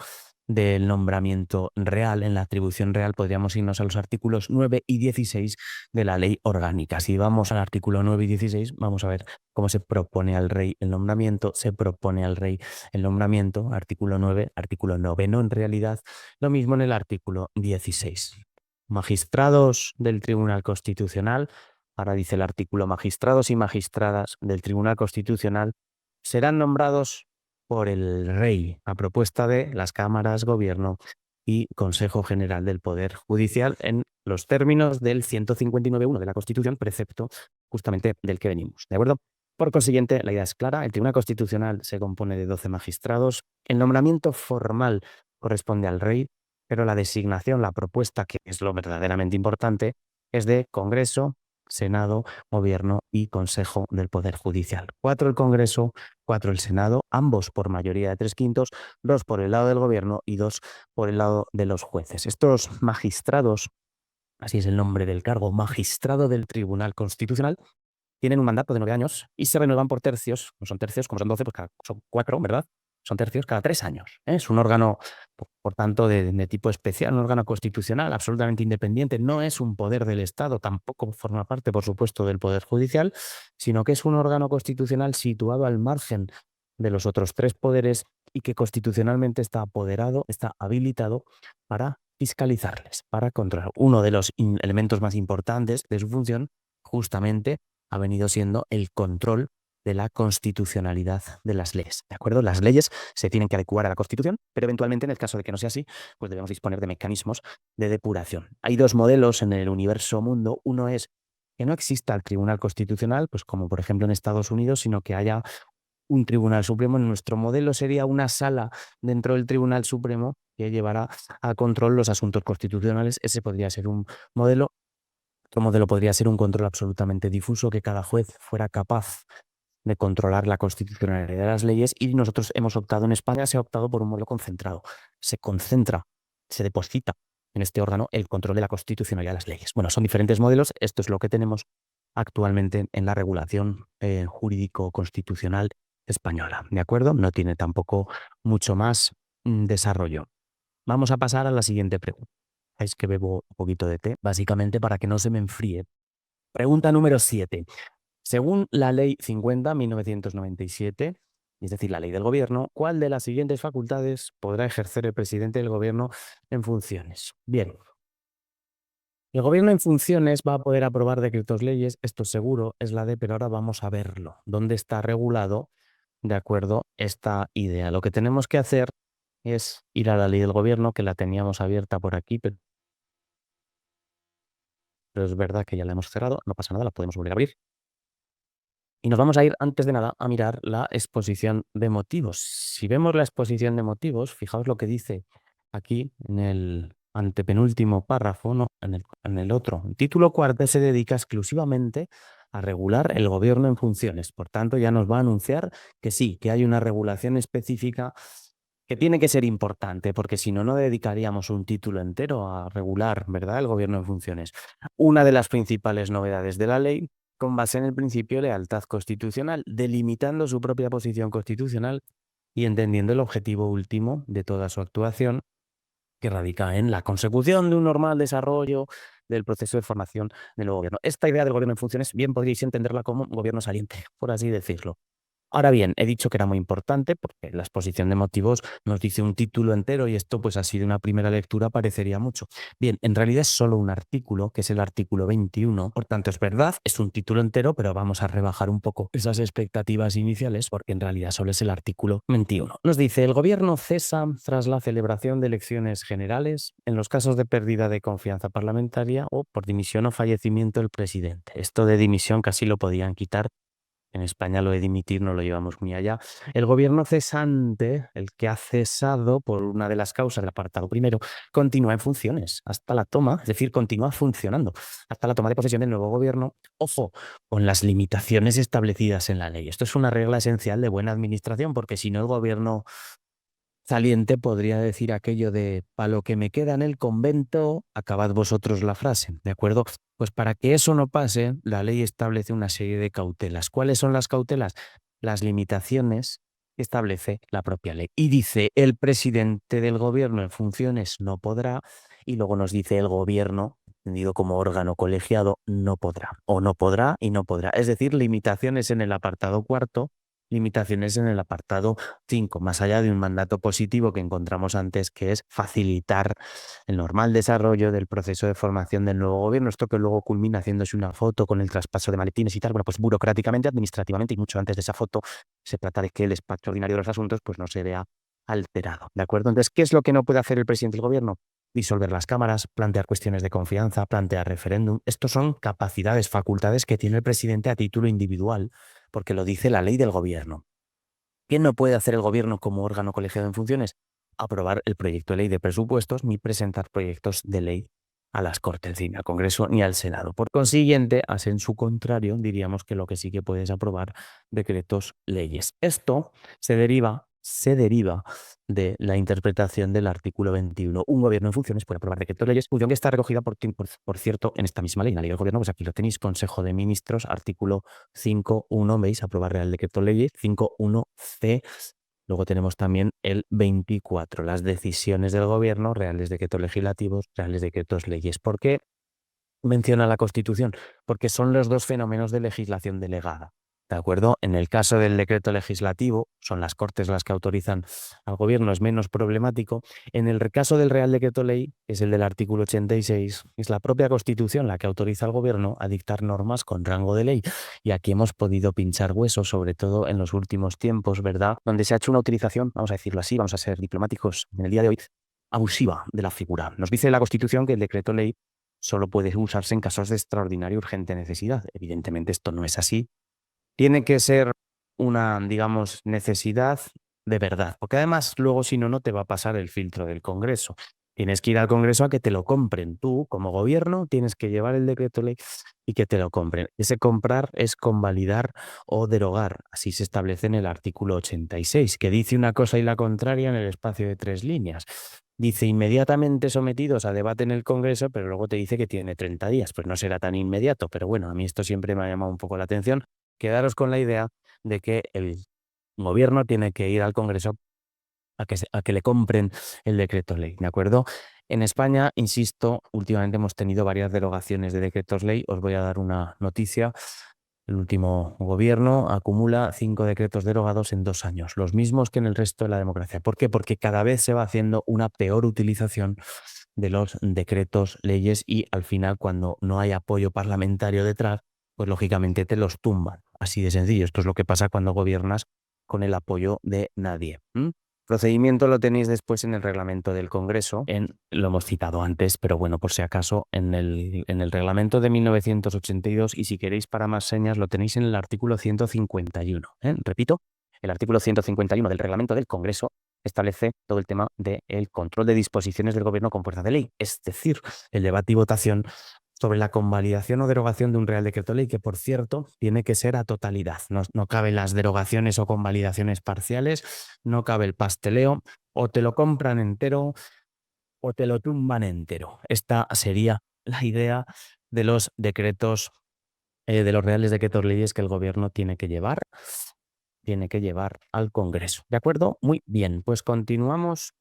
del nombramiento real, en la atribución real, podríamos irnos a los artículos 9 y 16 de la ley orgánica. Si vamos al artículo 9 y 16, vamos a ver cómo se propone al rey el nombramiento. Se propone al rey el nombramiento, artículo 9, artículo 9 en realidad, lo mismo en el artículo 16. Magistrados del Tribunal Constitucional, ahora dice el artículo, magistrados y magistradas del Tribunal Constitucional serán nombrados por el rey a propuesta de las cámaras, gobierno y Consejo General del Poder Judicial en los términos del 159.1 de la Constitución, precepto justamente del que venimos. ¿De acuerdo? Por consiguiente, la idea es clara. El Tribunal Constitucional se compone de 12 magistrados. El nombramiento formal corresponde al rey, pero la designación, la propuesta, que es lo verdaderamente importante, es de Congreso, Senado, Gobierno y Consejo del Poder Judicial. 4 el Congreso, 4 el Senado, ambos por mayoría de 3/5, 2 por el lado del Gobierno y 2 por el lado de los jueces. Estos magistrados, así es el nombre del cargo, magistrado del Tribunal Constitucional, tienen un mandato de 9 años y se renuevan por tercios. No son tercios, como son 12, pues son 4, ¿verdad? Son tercios cada 3 años. ¿Eh? Es un órgano, por tanto, de tipo especial, un órgano constitucional absolutamente independiente. No es un poder del Estado, tampoco forma parte, por supuesto, del Poder Judicial, sino que es un órgano constitucional situado al margen de los otros 3 poderes y que constitucionalmente está apoderado, está habilitado para fiscalizarles, para controlar. Uno de los elementos más importantes de su función, justamente, ha venido siendo el control de la constitucionalidad de las leyes. ¿De acuerdo? Las leyes se tienen que adecuar a la Constitución, pero eventualmente, en el caso de que no sea así, pues debemos disponer de mecanismos de depuración. Hay 2 modelos en el universo mundo. Uno es que no exista el Tribunal Constitucional, pues como por ejemplo en Estados Unidos, sino que haya un Tribunal Supremo. En nuestro modelo sería una sala dentro del Tribunal Supremo que llevará a control los asuntos constitucionales. Ese podría ser un modelo. Otro modelo podría ser un control absolutamente difuso, que cada juez fuera capaz de controlar la constitucionalidad de las leyes, y nosotros hemos optado en España, se ha optado por un modelo concentrado. Se concentra, se deposita en este órgano el control de la constitucionalidad de las leyes. Bueno, son diferentes modelos. Esto es lo que tenemos actualmente en la regulación jurídico-constitucional española. ¿De acuerdo? No tiene tampoco mucho más desarrollo. Vamos a pasar a la siguiente pregunta. Es que bebo un poquito de té, básicamente para que no se me enfríe. Pregunta número 7. Según la Ley 50/1997, es decir, la Ley del Gobierno, ¿cuál de las siguientes facultades podrá ejercer el presidente del Gobierno en funciones? Bien, el Gobierno en funciones va a poder aprobar decretos leyes, esto seguro es la D, pero ahora vamos a verlo. ¿Dónde está regulado de acuerdo esta idea? Lo que tenemos que hacer es ir a la Ley del Gobierno, que la teníamos abierta por aquí, pero es verdad que ya la hemos cerrado, no pasa nada, la podemos volver a abrir. Y nos vamos a ir, antes de nada, a mirar la exposición de motivos. Si vemos la exposición de motivos, fijaos lo que dice aquí en el antepenúltimo párrafo, no, en el otro. El título cuarto se dedica exclusivamente a regular el gobierno en funciones. Por tanto, ya nos va a anunciar que sí, que hay una regulación específica que tiene que ser importante, porque si no, no dedicaríamos un título entero a regular, ¿verdad?, el gobierno en funciones. Una de las principales novedades de la ley, con base en el principio de lealtad constitucional, delimitando su propia posición constitucional y entendiendo el objetivo último de toda su actuación, que radica en la consecución de un normal desarrollo del proceso de formación del nuevo gobierno. Esta idea del gobierno en funciones bien podríais entenderla como un gobierno saliente, por así decirlo. Ahora bien, he dicho que era muy importante porque la exposición de motivos nos dice un título entero y esto, pues así de una primera lectura, parecería mucho. Bien, en realidad es solo un artículo, que es el artículo 21. Por tanto, es verdad, es un título entero, pero vamos a rebajar un poco esas expectativas iniciales porque en realidad solo es el artículo 21. Nos dice: el gobierno cesa tras la celebración de elecciones generales en los casos de pérdida de confianza parlamentaria o por dimisión o fallecimiento del presidente. Esto de dimisión casi lo podían quitar. En España lo de dimitir no lo llevamos muy allá. El gobierno cesante, el que ha cesado por una de las causas del apartado primero, continúa en funciones hasta la toma, es decir, continúa funcionando hasta la toma de posesión del nuevo gobierno. Ojo, con las limitaciones establecidas en la ley. Esto es una regla esencial de buena administración, porque si no, el gobierno saliente podría decir aquello de: "Pa' lo que me queda en el convento, acabad vosotros la frase", ¿de acuerdo? Pues para que eso no pase, la ley establece una serie de cautelas. ¿Cuáles son las cautelas? Las limitaciones que establece la propia ley. Y dice: el presidente del gobierno en funciones no podrá, y luego nos dice: el gobierno, entendido como órgano colegiado, no podrá. O no podrá y no podrá. Es decir, limitaciones en el apartado cuarto, limitaciones en el apartado 5, más allá de un mandato positivo que encontramos antes, que es facilitar el normal desarrollo del proceso de formación del nuevo gobierno. Esto que luego culmina haciéndose una foto con el traspaso de maletines y tal, bueno, pues burocráticamente, administrativamente y mucho antes de esa foto, se trata de que el despacho ordinario de los asuntos pues no se vea alterado, ¿de acuerdo? Entonces, ¿qué es lo que no puede hacer el presidente del gobierno? Disolver las cámaras, plantear cuestiones de confianza, plantear referéndum. Estos son capacidades, facultades que tiene el presidente a título individual, porque lo dice la ley del gobierno. ¿Qué no puede hacer el gobierno como órgano colegiado en funciones? Aprobar el proyecto de ley de presupuestos ni presentar proyectos de ley a las Cortes, ni al Congreso ni al Senado. Por consiguiente, a en su contrario, diríamos que lo que sí que puedes aprobar decretos leyes. Esto se deriva de la interpretación del artículo 21. Un gobierno en funciones puede aprobar decretos leyes, función que está recogida, por cierto, en esta misma ley, la ley del gobierno, pues aquí lo tenéis, Consejo de Ministros, artículo 5.1, ¿veis? Aprobar Real Decreto Leyes, 5.1c. Luego tenemos también el 24, las decisiones del gobierno, reales decretos legislativos, reales decretos leyes. ¿Por qué menciona la Constitución? Porque son los dos fenómenos de legislación delegada. ¿De acuerdo? En el caso del decreto legislativo, son las Cortes las que autorizan al gobierno, es menos problemático. En el caso del Real Decreto Ley, que es el del artículo 86, es la propia Constitución la que autoriza al gobierno a dictar normas con rango de ley. Y aquí hemos podido pinchar huesos, sobre todo en los últimos tiempos, ¿verdad? Donde se ha hecho una utilización, vamos a decirlo así, vamos a ser diplomáticos en el día de hoy, abusiva de la figura. Nos dice la Constitución que el decreto ley solo puede usarse en casos de extraordinaria y urgente necesidad. Evidentemente esto no es así. Tiene que ser una, digamos, necesidad de verdad, porque además luego si no, no te va a pasar el filtro del Congreso. Tienes que ir al Congreso a que te lo compren. Tú, como gobierno, tienes que llevar el decreto ley y que te lo compren. Ese comprar es convalidar o derogar. Así se establece en el artículo 86, que dice una cosa y la contraria en el espacio de 3 líneas. Dice inmediatamente sometidos a debate en el Congreso, pero luego te dice que tiene 30 días. Pues no será tan inmediato, pero bueno, a mí esto siempre me ha llamado un poco la atención. Quedaros con la idea de que el gobierno tiene que ir al Congreso a que le compren el decreto ley, ¿de acuerdo? En España, insisto, últimamente hemos tenido varias derogaciones de decretos ley. Os voy a dar una noticia. El último gobierno acumula 5 decretos derogados en 2 años, los mismos que en el resto de la democracia. ¿Por qué? Porque cada vez se va haciendo una peor utilización de los decretos leyes y al final, cuando no hay apoyo parlamentario detrás, pues lógicamente te los tumban. Así de sencillo. Esto es lo que pasa cuando gobiernas con el apoyo de nadie. Procedimiento lo tenéis después en el reglamento del Congreso, lo hemos citado antes, pero bueno, por si acaso, en el reglamento de 1982, y si queréis para más señas, lo tenéis en el artículo 151. Repito, el artículo 151 del reglamento del Congreso establece todo el tema del control de disposiciones del gobierno con fuerza de ley, es decir, el debate y votación sobre la convalidación o derogación de un Real Decreto Ley, que por cierto tiene que ser a totalidad. No caben las derogaciones o convalidaciones parciales, no cabe el pasteleo, o te lo compran entero o te lo tumban entero. Esta sería la idea de los decretos, de los Reales Decretos Leyes que el gobierno tiene que llevar al Congreso. ¿De acuerdo? Muy bien, pues continuamos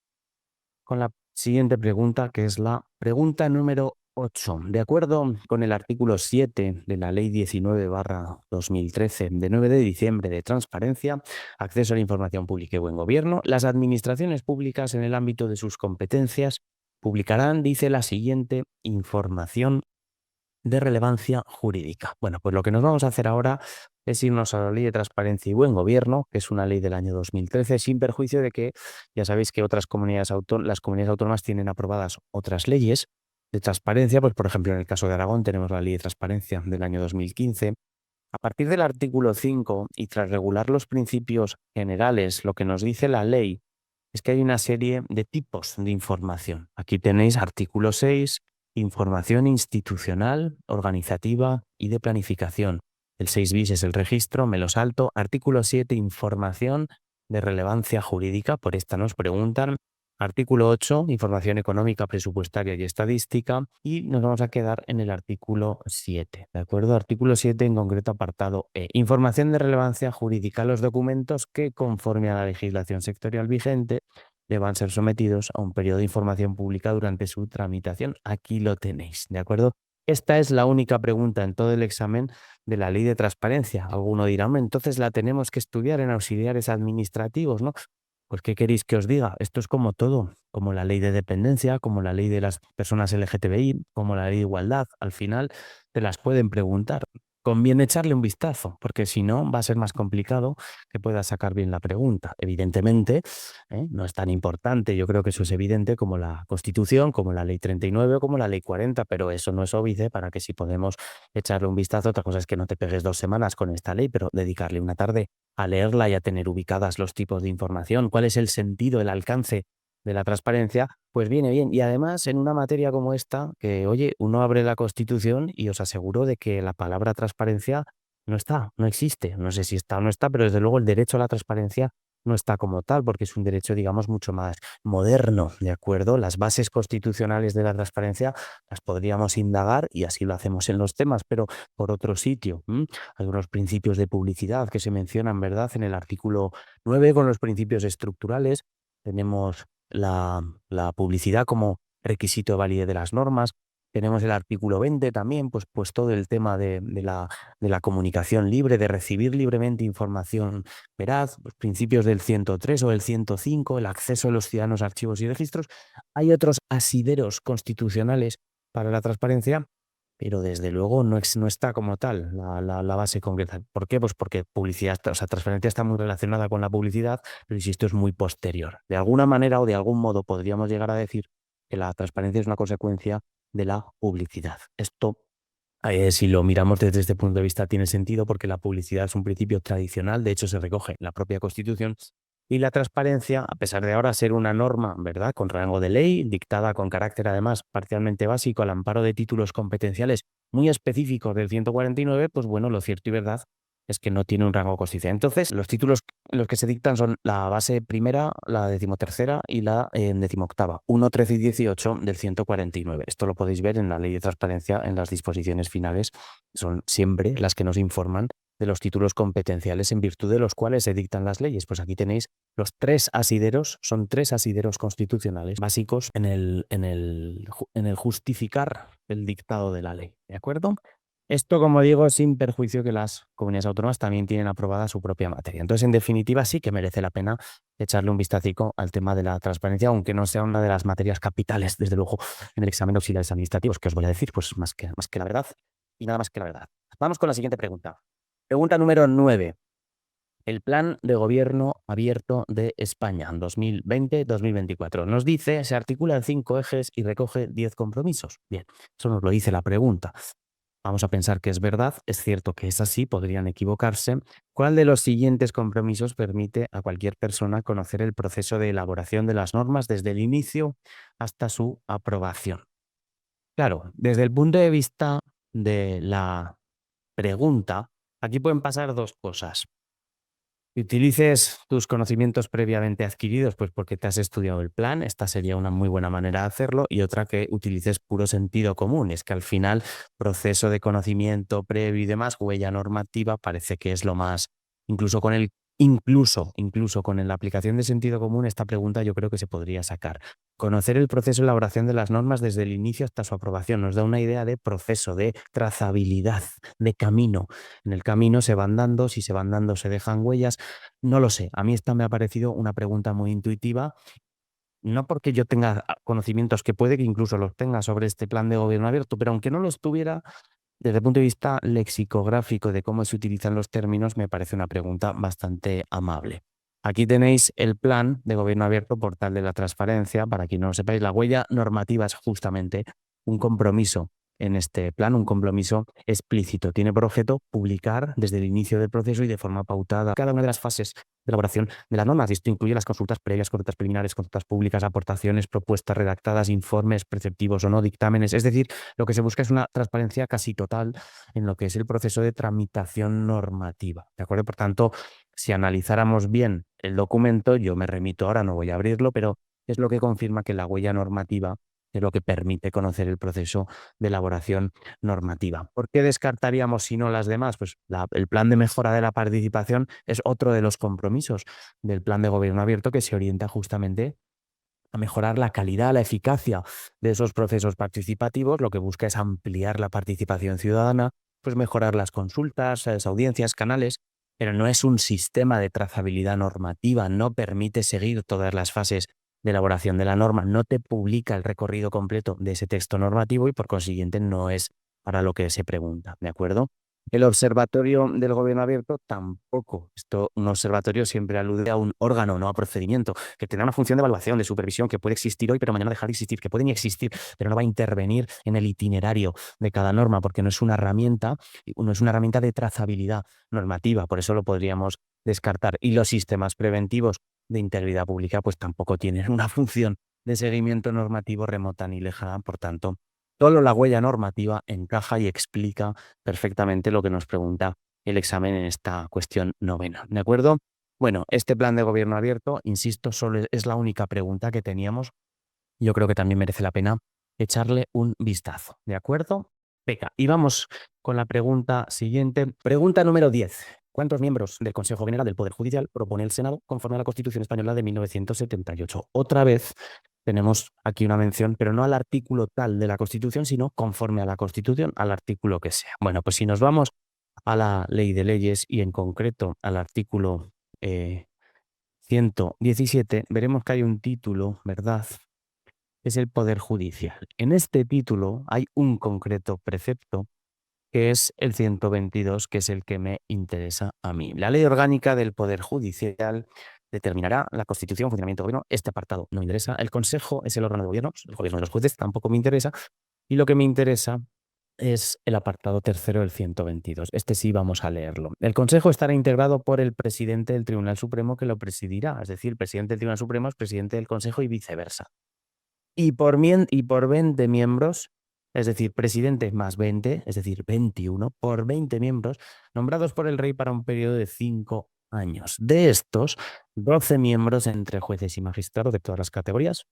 con la siguiente pregunta, que es la pregunta número 8. De acuerdo con el artículo 7 de la Ley 19/2013 de 9 de diciembre de Transparencia, Acceso a la Información Pública y Buen Gobierno, las administraciones públicas en el ámbito de sus competencias publicarán, dice, la siguiente información de relevancia jurídica. Bueno, pues lo que nos vamos a hacer ahora es irnos a la Ley de Transparencia y Buen Gobierno, que es una ley del año 2013, sin perjuicio de que ya sabéis que las comunidades autónomas tienen aprobadas otras leyes de transparencia. Pues por ejemplo, en el caso de Aragón tenemos la Ley de Transparencia del año 2015. A partir del artículo 5 y tras regular los principios generales, lo que nos dice la ley es que hay una serie de tipos de información. Aquí tenéis artículo 6, información institucional, organizativa y de planificación. El 6 bis es el registro, me lo salto. Artículo 7, información de relevancia jurídica, por esta nos preguntan. Artículo 8, información económica, presupuestaria y estadística. Y nos vamos a quedar en el artículo 7, ¿de acuerdo? Artículo 7 en concreto, apartado E. Información de relevancia jurídica. Los documentos que, conforme a la legislación sectorial vigente, deban ser sometidos a un periodo de información pública durante su tramitación. Aquí lo tenéis, ¿de acuerdo? Esta es la única pregunta en todo el examen de la Ley de Transparencia. Alguno dirá, "Hombre, entonces la tenemos que estudiar en auxiliares administrativos, ¿no?". Pues, ¿qué queréis que os diga? Esto es como todo, como la ley de dependencia, como la ley de las personas LGTBI, como la ley de igualdad. Al final te las pueden preguntar. Conviene echarle un vistazo, porque si no va a ser más complicado que puedas sacar bien la pregunta. Evidentemente, no es tan importante, yo creo que eso es evidente, como la Constitución, como la Ley 39 o como la Ley 40, pero eso no es óbice para que si podemos echarle un vistazo. Otra cosa es que no te pegues 2 semanas con esta ley, pero dedicarle una tarde a leerla y a tener ubicadas los tipos de información, cuál es el sentido, el alcance de la transparencia, pues viene bien. Y además, en una materia como esta, que, oye, uno abre la Constitución y os aseguro de que la palabra transparencia no está, no existe. No sé si está o no está, pero desde luego el derecho a la transparencia no está como tal, porque es un derecho, digamos, mucho más moderno, ¿de acuerdo? Las bases constitucionales de la transparencia las podríamos indagar y así lo hacemos en los temas, pero por otro sitio. Algunos principios de publicidad que se mencionan, ¿verdad? En el artículo 9 con los principios estructurales tenemos la publicidad como requisito de validez de las normas. Tenemos el artículo 20 también, pues todo el tema de la comunicación libre, de recibir libremente información veraz, los principios del 103 o el 105, el acceso de los ciudadanos a archivos y registros. Hay otros asideros constitucionales para la transparencia, pero desde luego no está como tal la base concreta. ¿Por qué? Pues porque publicidad, o sea, transparencia está muy relacionada con la publicidad, pero insisto, es muy posterior. De alguna manera o de algún modo podríamos llegar a decir que la transparencia es una consecuencia de la publicidad. Esto, si lo miramos desde este punto de vista, tiene sentido porque la publicidad es un principio tradicional, de hecho se recoge en la propia Constitución, y la transparencia, a pesar de ahora ser una norma, ¿verdad?, con rango de ley, dictada con carácter además parcialmente básico al amparo de títulos competenciales muy específicos del 149, pues bueno, lo cierto y verdad es que no tiene un rango constitucional. Entonces, los títulos los que se dictan son la base primera, la decimotercera y la decimoctava, 1, 13 y 18 del 149. Esto lo podéis ver en la ley de transparencia, en las disposiciones finales, son siempre las que nos informan de los títulos competenciales en virtud de los cuales se dictan las leyes. Pues aquí tenéis los tres asideros, son tres asideros constitucionales básicos en el justificar el dictado de la ley. ¿De acuerdo? Esto, como digo, sin perjuicio que las comunidades autónomas también tienen aprobada su propia materia. Entonces, en definitiva, sí que merece la pena echarle un vistacico al tema de la transparencia, aunque no sea una de las materias capitales, desde luego, en el examen de auxiliares administrativos, que os voy a decir, pues más que la verdad y nada más que la verdad. Vamos con la siguiente pregunta. Pregunta número 9. El Plan de Gobierno Abierto de España 2020-2024. Nos dice, se articula en 5 ejes y recoge 10 compromisos. Bien, eso nos lo dice la pregunta. Vamos a pensar que es verdad, es cierto que es así, podrían equivocarse. ¿Cuál de los siguientes compromisos permite a cualquier persona conocer el proceso de elaboración de las normas desde el inicio hasta su aprobación? Claro, desde el punto de vista de la pregunta, aquí pueden pasar dos cosas. Que utilices tus conocimientos previamente adquiridos, pues porque te has estudiado el plan, esta sería una muy buena manera de hacerlo, y otra que utilices puro sentido común, es que al final proceso de conocimiento previo y demás, huella normativa, parece que es lo más, incluso con el, incluso con la aplicación de sentido común, esta pregunta yo creo que se podría sacar. Conocer el proceso de elaboración de las normas desde el inicio hasta su aprobación nos da una idea de proceso, de trazabilidad, de camino. En el camino se van dando, si se van dando se dejan huellas, no lo sé. A mí esta me ha parecido una pregunta muy intuitiva, no porque yo tenga conocimientos, que puede que incluso los tenga sobre este plan de gobierno abierto, pero aunque no los tuviera, desde el punto de vista lexicográfico de cómo se utilizan los términos, me parece una pregunta bastante amable. Aquí tenéis el plan de gobierno abierto, portal de la transparencia. Para quien no lo sepáis, la huella normativa es justamente un compromiso en este plan, un compromiso explícito. Tiene por objeto publicar desde el inicio del proceso y de forma pautada cada una de las fases de elaboración de las normas. Esto incluye las consultas previas, consultas preliminares, consultas públicas, aportaciones, propuestas redactadas, informes preceptivos o no, dictámenes. Es decir, lo que se busca es una transparencia casi total en lo que es el proceso de tramitación normativa. ¿De acuerdo? Por tanto, si analizáramos bien el documento, yo me remito ahora, no voy a abrirlo, pero es lo que confirma que la huella normativa es lo que permite conocer el proceso de elaboración normativa. ¿Por qué descartaríamos si no las demás? Pues el plan de mejora de la participación es otro de los compromisos del plan de gobierno abierto que se orienta justamente a mejorar la calidad, la eficacia de esos procesos participativos. Lo que busca es ampliar la participación ciudadana, pues mejorar las consultas, las audiencias, canales, pero no es un sistema de trazabilidad normativa, no permite seguir todas las fases de elaboración de la norma, no te publica el recorrido completo de ese texto normativo y por consiguiente no es para lo que se pregunta, ¿de acuerdo? El observatorio del gobierno abierto tampoco. Un observatorio siempre alude a un órgano, no a procedimiento, que tendrá una función de evaluación, de supervisión, que puede existir hoy, pero mañana dejar de existir, que puede ni existir, pero no va a intervenir en el itinerario de cada norma, porque no es una herramienta, de trazabilidad normativa, por eso lo podríamos descartar. Y los sistemas preventivos de integridad pública, pues tampoco tienen una función de seguimiento normativo remota ni lejana. Por tanto, solo la huella normativa encaja y explica perfectamente lo que nos pregunta el examen en esta cuestión novena. ¿De acuerdo? Bueno, este plan de gobierno abierto, insisto, solo es la única pregunta que teníamos. Yo creo que también merece la pena echarle un vistazo. ¿De acuerdo? Venga, y vamos con la pregunta siguiente. Pregunta número 10. ¿Cuántos miembros del Consejo General del Poder Judicial propone el Senado conforme a la Constitución Española de 1978? Otra vez tenemos aquí una mención, pero no al artículo tal de la Constitución, sino conforme a la Constitución, al artículo que sea. Bueno, pues si nos vamos a la Ley de Leyes y en concreto al artículo 117, veremos que hay un título, ¿verdad? Es el Poder Judicial. En este título hay un concreto precepto que es el 122, que es el que me interesa a mí. La Ley Orgánica del Poder Judicial determinará la constitución, funcionamiento del gobierno. Este apartado no me interesa. El Consejo es el órgano de gobierno, el gobierno de los jueces tampoco me interesa. Y lo que me interesa es el apartado tercero del 122. Este sí vamos a leerlo. El Consejo estará integrado por el presidente del Tribunal Supremo que lo presidirá. Es decir, el presidente del Tribunal Supremo es presidente del Consejo y viceversa. Y por 20 miembros, es decir, presidente más 20, es decir, 21, por 20 miembros, nombrados por el rey para un periodo de 5 años. De estos, 12 miembros entre jueces y magistrados de todas las categorías,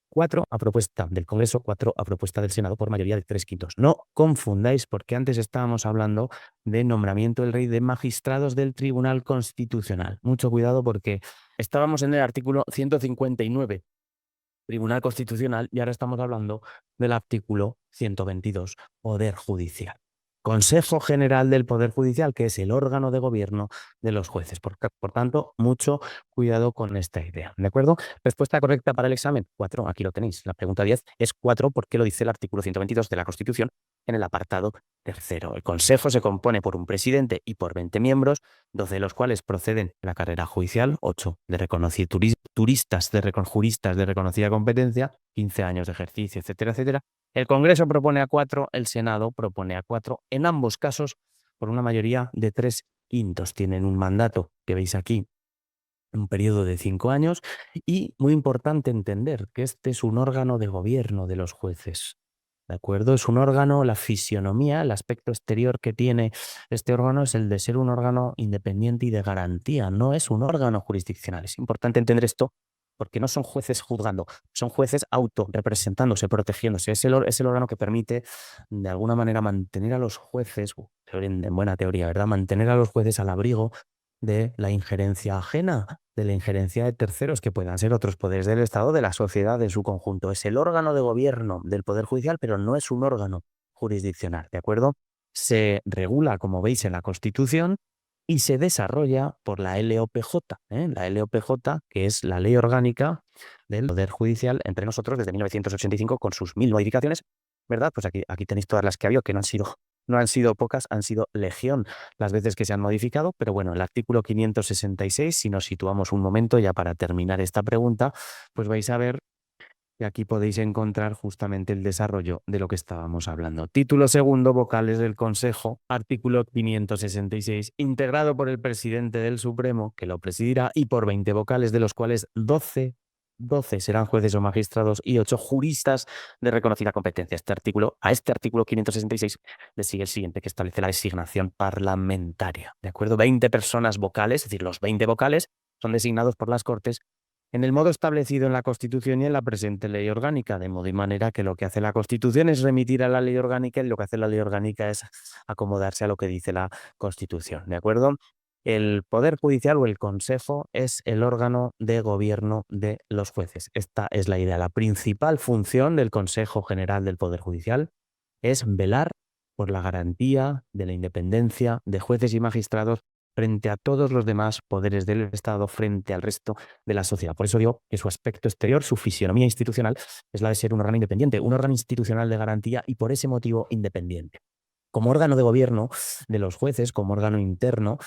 4 a propuesta del Congreso, 4 a propuesta del Senado por mayoría de 3/5. No confundáis, porque antes estábamos hablando de nombramiento del rey de magistrados del Tribunal Constitucional. Mucho cuidado porque estábamos en el artículo 159. Tribunal Constitucional, y ahora estamos hablando del artículo 122, Poder Judicial. Consejo General del Poder Judicial, que es el órgano de gobierno de los jueces. Por tanto, mucho cuidado con esta idea. ¿De acuerdo? Respuesta correcta para el examen, 4. Aquí lo tenéis. La pregunta 10 es 4 porque lo dice el artículo 122 de la Constitución en el apartado tercero. El Consejo se compone por un presidente y por 20 miembros, 12 de los cuales proceden de la carrera judicial, 8 de reconocidos juristas de reconocida competencia, 15 años de ejercicio, etcétera, etcétera. El Congreso propone a 4, el Senado propone a 4. En ambos casos, por una mayoría de 3/5. Tienen un mandato que veis aquí, un periodo de 5 años, y muy importante entender que este es un órgano de gobierno de los jueces. ¿De acuerdo? Es un órgano, la fisionomía, el aspecto exterior que tiene este órgano es el de ser un órgano independiente y de garantía, no es un órgano jurisdiccional. Es importante entender esto porque no son jueces juzgando, son jueces autorrepresentándose, protegiéndose. Es el órgano que permite, de alguna manera, mantener a los jueces, en buena teoría, ¿verdad? Mantener a los jueces al abrigo de la injerencia ajena, de la injerencia de terceros que puedan ser otros poderes del Estado, de la sociedad en su conjunto. Es el órgano de gobierno del Poder Judicial, pero no es un órgano jurisdiccional, ¿de acuerdo? Se regula, como veis, en la Constitución y se desarrolla por la LOPJ, la LOPJ, que es la Ley Orgánica del Poder Judicial entre nosotros desde 1985 con sus 1000 modificaciones, ¿verdad? Pues aquí tenéis todas las que ha habido, que no han sido pocas, han sido legión las veces que se han modificado, pero bueno, el artículo 566, si nos situamos un momento ya para terminar esta pregunta, pues vais a ver que aquí podéis encontrar justamente el desarrollo de lo que estábamos hablando. Título segundo, vocales del Consejo, artículo 566, integrado por el presidente del Supremo, que lo presidirá, y por 20 vocales, de los cuales 12 serán jueces o magistrados y 8 juristas de reconocida competencia. A este artículo 566 le sigue el siguiente, que establece la designación parlamentaria. ¿De acuerdo? 20 personas vocales, es decir, los 20 vocales son designados por las Cortes en el modo establecido en la Constitución y en la presente ley orgánica, de modo y manera que lo que hace la Constitución es remitir a la ley orgánica y lo que hace la ley orgánica es acomodarse a lo que dice la Constitución, ¿de acuerdo? El Poder Judicial o el Consejo es el órgano de gobierno de los jueces. Esta es la idea. La principal función del Consejo General del Poder Judicial es velar por la garantía de la independencia de jueces y magistrados frente a todos los demás poderes del Estado, frente al resto de la sociedad. Por eso digo que su aspecto exterior, su fisionomía institucional, es la de ser un órgano independiente, un órgano institucional de garantía y por ese motivo independiente. Como órgano de gobierno de los jueces, como órgano interno,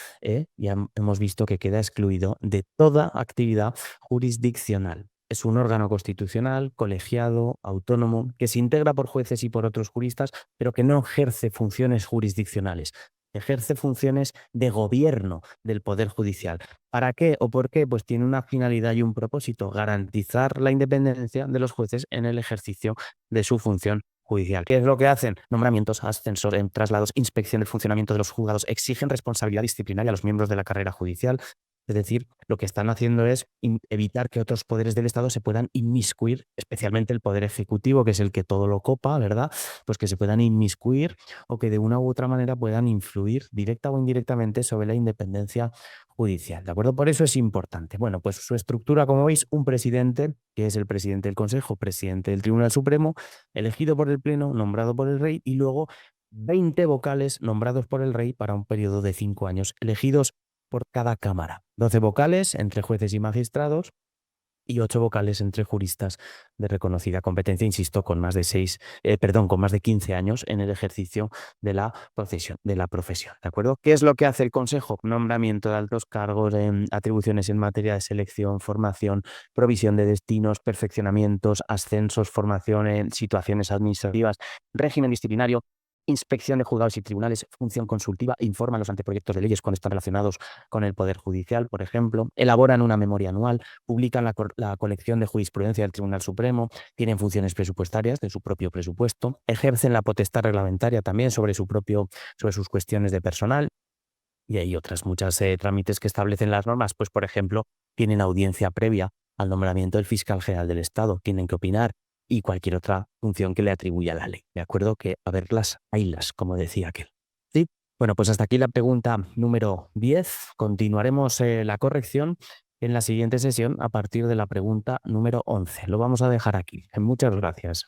ya hemos visto que queda excluido de toda actividad jurisdiccional. Es un órgano constitucional, colegiado, autónomo, que se integra por jueces y por otros juristas, pero que no ejerce funciones jurisdiccionales. ejerce funciones de gobierno del Poder Judicial. ¿Para qué o por qué? Pues tiene una finalidad y un propósito: garantizar la independencia de los jueces en el ejercicio de su función judicial. ¿Qué es lo que hacen? Nombramientos, ascensos, traslados, inspección del funcionamiento de los juzgados, exigen responsabilidad disciplinaria a los miembros de la carrera judicial. Es decir, lo que están haciendo es evitar que otros poderes del Estado se puedan inmiscuir, especialmente el poder ejecutivo, que es el que todo lo copa, ¿verdad? Pues que se puedan inmiscuir o que de una u otra manera puedan influir directa o indirectamente sobre la independencia judicial, ¿de acuerdo? Por eso es importante. Bueno, pues su estructura, como veis, un presidente, que es el presidente del Consejo, presidente del Tribunal Supremo, elegido por el Pleno, nombrado por el Rey, y luego 20 vocales nombrados por el Rey para un periodo de 5 años, elegidos por cada cámara. 12 vocales entre jueces y magistrados y 8 vocales entre juristas de reconocida competencia, insisto, con más de con más de 15 años en el ejercicio de la profesión, ¿de acuerdo? ¿Qué es lo que hace el Consejo? Nombramiento de altos cargos, atribuciones en materia de selección, formación, provisión de destinos, perfeccionamientos, ascensos, formación en situaciones administrativas, régimen disciplinario, inspección de juzgados y tribunales, función consultiva, informan los anteproyectos de leyes cuando están relacionados con el Poder Judicial, por ejemplo, elaboran una memoria anual, publican la colección de jurisprudencia del Tribunal Supremo, tienen funciones presupuestarias de su propio presupuesto, ejercen la potestad reglamentaria también sobre sobre sus cuestiones de personal, y hay otras muchas trámites que establecen las normas. Pues, por ejemplo, tienen audiencia previa al nombramiento del fiscal general del Estado, tienen que opinar, y cualquier otra función que le atribuya la ley. ¿De acuerdo? Que a verlas, haylas, como decía aquel. ¿Sí? Bueno, pues hasta aquí la pregunta número 10. Continuaremos la corrección en la siguiente sesión a partir de la pregunta número 11. Lo vamos a dejar aquí. Muchas gracias.